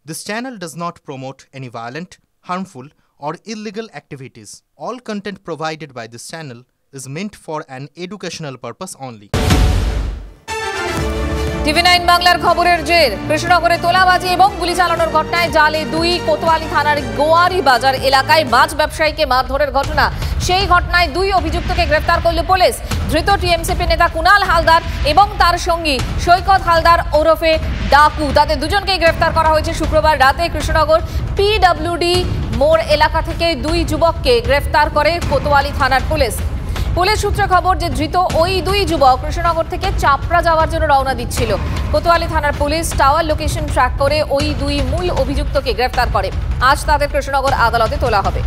This channel does not promote any violent, harmful, or illegal activities. All content provided by this channel is meant for an educational purpose only. TV9 বাংলার খবরের জের কৃষ্ণনগরে তোলাবাজি এবং গুলি চালানোর ঘটনায় জালে 2 কোতোয়ালি থানার গোয়ারি বাজার এলাকায় মাছ ব্যবসায়ীকে মারধরের ঘটনা। সেই ঘটনায় 2 অভিযুক্তকে গ্রেফতার করল পুলিশ। ধৃত টিএমসিপি নেতা কুনাল হালদার এবং তার সঙ্গী সৈকত হালদার ওরফে ডাকু, তাদের দুজনকেই গ্রেফতার করা হয়েছে শুক্রবার রাতে। কৃষ্ণনগর পিডব্লিউডি মোড় এলাকা থেকে 2 যুবককে গ্রেফতার করে কোতোয়ালি থানার পুলিশ। পুলিশ সূত্রে খবর যে ধৃত ওই 2 যুবক কৃষ্ণনগর থেকে চাপড়া যাওয়ার জন্য রওনা দিচ্ছিল। কোতোয়ালি থানার পুলিশ টাওয়ার লোকেশন ট্র্যাক করে ওই 2 মূল অভিযুক্তকে গ্রেফতার করে। আজ তাদের কৃষ্ণনগর আদালতে তোলা হবে।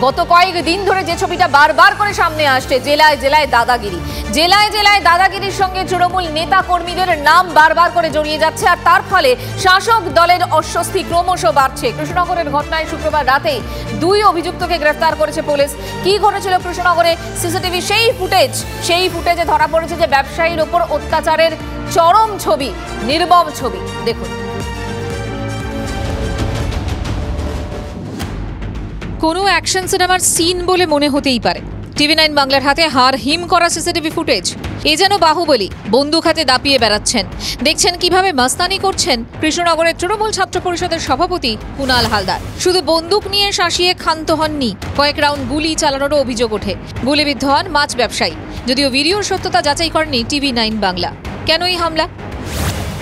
গত কয়েকদিন ধরে যে ছবিটা বারবার করে সামনে আসছে, জেলায় জেলায় দাদাগিরি। জেলায় জেলায় দাদাগিরির সঙ্গে তৃণমূল নেতা কর্মীদের নাম বারবার করে জড়িয়ে যাচ্ছে, আর তার ফলে শাসক দলের অস্বস্তি ক্রমশ বাড়ছে। কৃষ্ণনগরের ঘটনায় শুক্রবার রাতে 2 অভিযুক্তকে গ্রেফতার করেছে পুলিশ। কি ঘটেছিল কৃষ্ণনগরে? সিসিটিভি সেই ফুটেজে ধরা পড়েছে যে ব্যবসায়ীর ওপর অত্যাচারের চরম ছবি, নির্মম ছবি। দেখুন। কোনো অ্যাকশন সিনেমার সিন বলে মনে হতেই পারে। TV9 বাংলার হাতে হাড় হিম করা সিসিটিভি ফুটেজ। এ যেন বাহুবলী, বন্দুক হাতে দাপিয়ে বেড়াচ্ছেন। দেখছেন কিভাবে মাস্তানি করছেন কৃষ্ণনগরের তৃণমূল ছাত্র পরিষদের সভাপতি কুনাল হালদার। শুধু বন্দুক নিয়ে শাসিয়ে ক্ষান্ত হননি, কয়েক রাউন্ড গুলি চালানোরও অভিযোগ ওঠে। গুলিবিদ্ধ হন মাছ ব্যবসায়ী। যদিও ভিডিওর সত্যতা যাচাই করেনি TV9 বাংলা। কেন এই হামলা?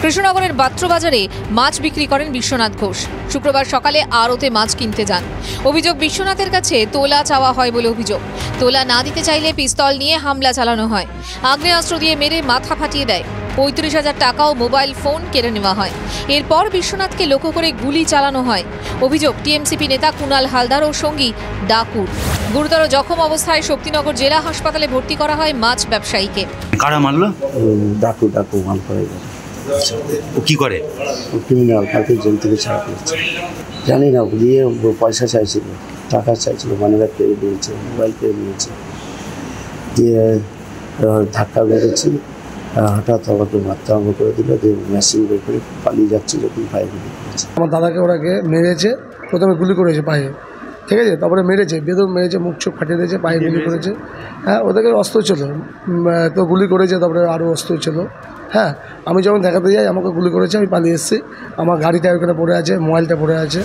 কৃষ্ণনগরের বাত্রবাজারে মাছ বিক্রি করেন বিশ্বনাথ ঘোষ। শুক্রবার সকালে আড়তে মাছ কিনতে যান। অভিযোগ, বিশ্বনাথের কাছে তোলা চাওয়া হয় বলে অভিযোগ। তোলা না দিতে চাইলে পিস্তল নিয়ে হামলা চালানো হয়। আগ্নেয়াস্ত্র দিয়ে মেরে মাথা ফাটিয়ে দেয়। 35,000 টাকা ও মোবাইল ফোন কেড়ে নেওয়া হয়। এরপর বিশ্বনাথকে লক্ষ্য করে গুলি চালানো হয়। অভিযোগ, টিএমসিপি নেতা কুনাল হালদার ও সঙ্গী ডাকুর। গুরুতর জখম অবস্থায় শক্তিনগর জেলা হাসপাতালে ভর্তি করা হয় মাছ ব্যবসায়ীকে। কারা মারলো? ডাকু মাল করে। ও কি করে? ক্রিমিনাল, কালকে জেল থেকে ছাড়া পেয়েছে। জানি না, গিয়ে পয়সা চাইছিল, টাকা চাইছিল, মানিব্যাগ পেয়ে দিয়েছে, মোবাইল পেয়ে নিয়েছে। দিয়ে ধাক্কা মেরেছি, হঠাৎ আমাকে মারতে আরম্ভ করে দিল। দিয়ে মেশিন বের করে পালিয়ে যাচ্ছে যখন পায়ে গুলি করেছে। আমার দাদাকে ওরাকে মেরেছে, প্রথমে গুলি করেছে পায়ে, ঠিক আছে, তারপরে মেরেছে, বেদম মেরেছে, মুখ চোখ ফাটিয়ে দিয়েছে, পায়ে গুলি করেছে। হ্যাঁ, ওদেরকে অস্ত্র ছিল তো গুলি করেছে, তারপরে আরও অস্ত্র ছিল। হ্যাঁ, আমি যখন দেখাতে যাই আমাকে গুলি করেছে, আমি পালিয়ে এসেছি। আমার গাড়িটা ওখানে পড়ে আছে, মোবাইলটা পড়ে আছে।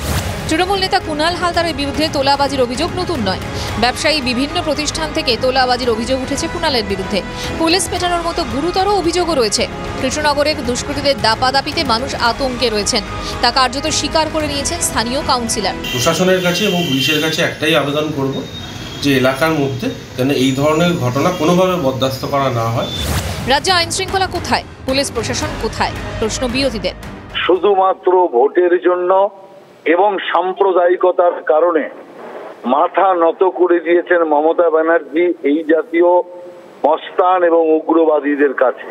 তৃণমূল নেতা কুনাল হালদারের বিরুদ্ধে তোলাবাজির অভিযোগ নতুন নয়। ব্যবসায়ী বিভিন্ন প্রতিষ্ঠান থেকে তোলাবাজির অভিযোগ উঠেছে কুনালের বিরুদ্ধে। পুলিশ পেটানোর মতো গুরুতর অভিযোগও রয়েছে। কৃষ্ণনগরের দুষ্কৃতীদের দাপাদাপিতে মানুষ আতঙ্কে রয়েছেন, তা কার্যত স্বীকার করে নিয়েছেন স্থানীয় কাউন্সিলর। প্রশাসনের কাছে এবং পুলিশের কাছে একটাই আবেদন করব যে এলাকার মধ্যে যেন এই ধরনের ঘটনা কোনোভাবে বরদাস্ত করা না হয়। রাজ্যে আইন শৃঙ্খলা কোথায়, পুলিশ প্রশাসন কোথায়? প্রশ্ন বিরোধীদের। শুধুমাত্র ভোটের জন্য এবং সাম্প্রদায়িকতার কারণে মাথা নত করে দিয়েছেন মমতা ব্যানার্জি এই জাতীয় মস্তান এবং উগ্রবাদীদের কাছে,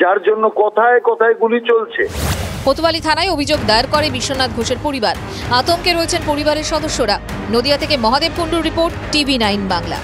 যার জন্য কথায় কথায় গুলি চলছে। কোতোয়ালি থানায় অভিযোগ দায়ের করে বিশ্বনাথ ঘোষের পরিবার। আতঙ্কে রয়েছেন পরিবারের সদস্যরা। নদিয়া থেকে মহাদেব কুণ্ডুর রিপোর্ট, TV9 বাংলা।